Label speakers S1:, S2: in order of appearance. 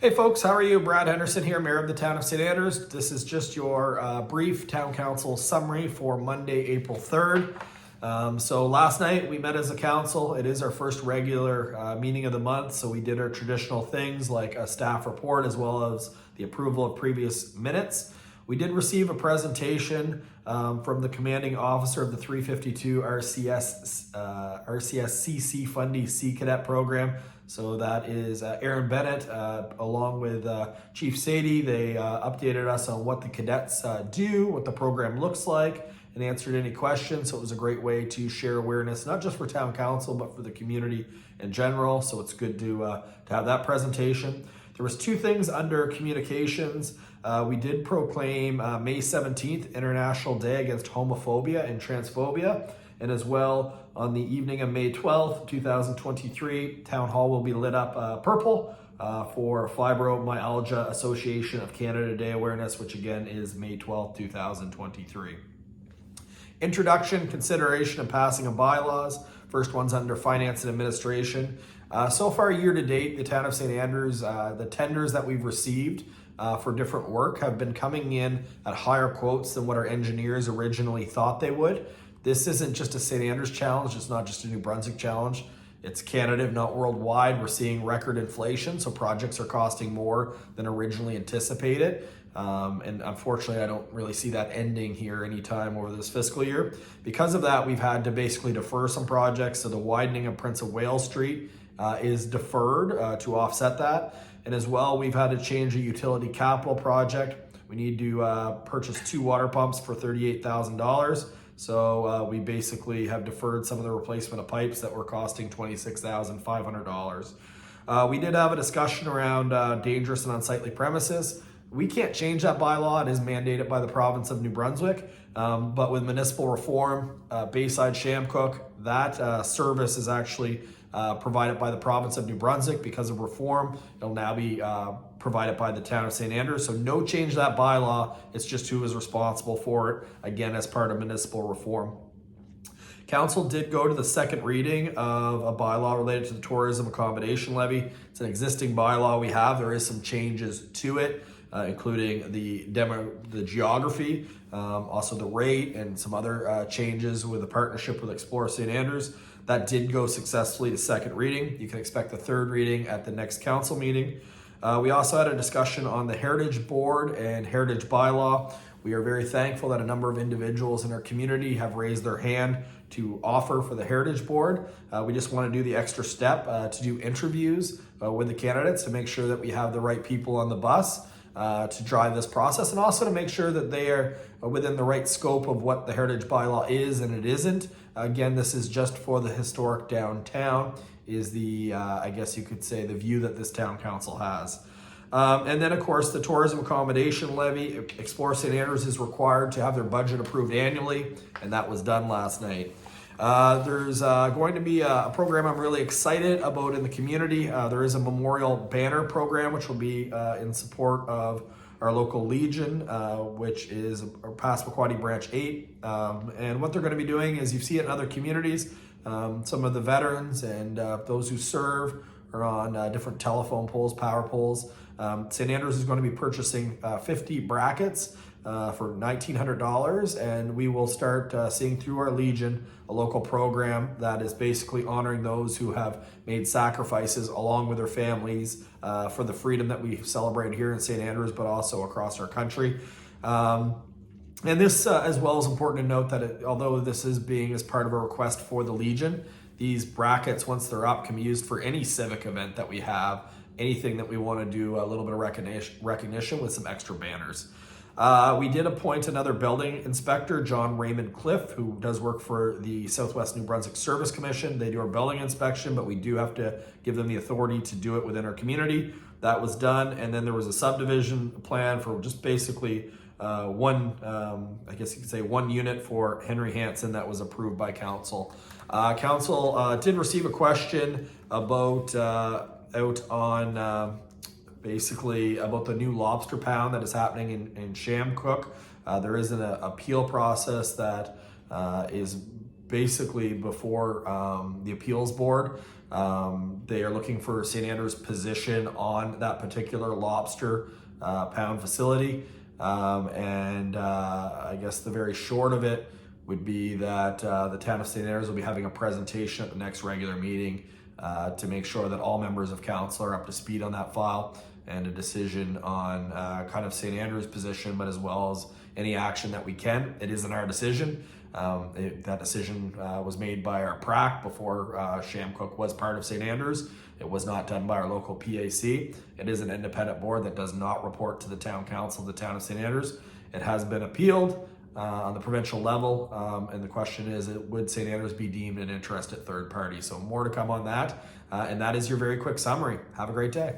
S1: Hey folks, how are you? Brad Henderson here, Mayor of the Town of St. Andrews. This is just your brief Town Council summary for Monday, April 3rd. So last night we met as a council. It is our first regular meeting of the month, so we did our traditional things like a staff report as well as the approval of previous minutes. We did receive a presentation from the commanding officer of the 352 RCSCC Fundy Sea Cadet program. So that is Aaron Bennett, along with Chief Sadie. They updated us on what the cadets do, what the program looks like, and answered any questions. So it was a great way to share awareness, not just for town council, but for the community in general. So it's good to have that presentation. There was two things under communications. We did proclaim May 17th, International Day Against Homophobia and Transphobia. And as well, on the evening of May 12th, 2023, Town Hall will be lit up purple for Fibromyalgia Association of Canada Day awareness, which again is May 12th, 2023. Introduction, consideration, and passing of bylaws. First one's under finance and administration. So far, year to date, the town of St. Andrews, the tenders that we've received for different work have been coming in at higher quotes than what our engineers originally thought they would. This isn't just a St. Andrews challenge. It's not just a New Brunswick challenge. It's Canada, if not worldwide. We're seeing record inflation, so projects are costing more than originally anticipated. And unfortunately, I don't really see that ending here anytime over this fiscal year. Because of that, we've had to basically defer some projects. So the widening of Prince of Wales Street is deferred to offset that. And as well, we've had to change a utility capital project. We need to purchase 2 water pumps for $38,000. So we basically have deferred some of the replacement of pipes that were costing $26,500. We did have a discussion around dangerous and unsightly premises. We can't change that bylaw. It is mandated by the province of New Brunswick. But with municipal reform, Bayside Shamcook, that service is actually provided by the province of New Brunswick. Because of reform, it'll now be provided by the town of St. Andrews. So no change to that bylaw. It's just who is responsible for it, again, as part of municipal reform. Council did go to the second reading of a bylaw related to the tourism accommodation levy. It's an existing bylaw we have. There is some changes to it, including the geography, also the rate, and some other changes with a partnership with Explore St. Andrews. That did go successfully to second reading. You can expect the third reading at the next council meeting. We also had a discussion on the Heritage Board and Heritage Bylaw. We are very thankful that a number of individuals in our community have raised their hand to offer for the Heritage Board. We just want to do the extra step to do interviews with the candidates to make sure that we have the right people on the bus to drive this process, and also to make sure that they are within the right scope of what the Heritage Bylaw is and it isn't. Again, this is just for the historic downtown, is the, I guess you could say, the view that this town council has. And then, of course, the tourism accommodation levy. Explore St. Andrews is required to have their budget approved annually, and that was done last night. There's going to be a program I'm really excited about in the community. There is a memorial banner program which will be in support of our local Legion, which is Passamaquoddy Branch 8. And what they're going to be doing is, you see it in other communities, some of the veterans and those who serve are on different telephone poles, power poles. St. Andrews is going to be purchasing 50 brackets for $1,900, and we will start seeing through our Legion a local program that is basically honoring those who have made sacrifices along with their families for the freedom that we celebrate here in St. Andrews, but also across our country. And this as well is important to note that although this is being as part of a request for the Legion, these brackets, once they're up, can be used for any civic event that we have, anything that we want to do a little bit of recognition with some extra banners. We did appoint another building inspector, John Raymond Cliff, who does work for the Southwest New Brunswick Service Commission. They do our building inspection, but we do have to give them the authority to do it within our community. That was done, and then there was a subdivision plan for just basically one, I guess you could say, one unit for Henry Hansen that was approved by council. Council did receive a question about basically about the new lobster pound that is happening in Shamcook. There is an appeal process that is basically before the appeals board. They are looking for St. Andrews' position on that particular lobster pound facility. I guess the very short of it would be that the town of St. Andrews will be having a presentation at the next regular meeting to make sure that all members of council are up to speed on that file, and a decision on kind of St. Andrews' position, but as well as any action that we can. It isn't our decision. That decision was made by our PRAC before Shamcook was part of St. Andrews. It was not done by our local PAC. It is an independent board that does not report to the town council of the town of St. Andrews. It has been appealed on the provincial level, and the question is, would St. Andrews be deemed an interested third party? So more to come on that, and that is your very quick summary. Have a great day.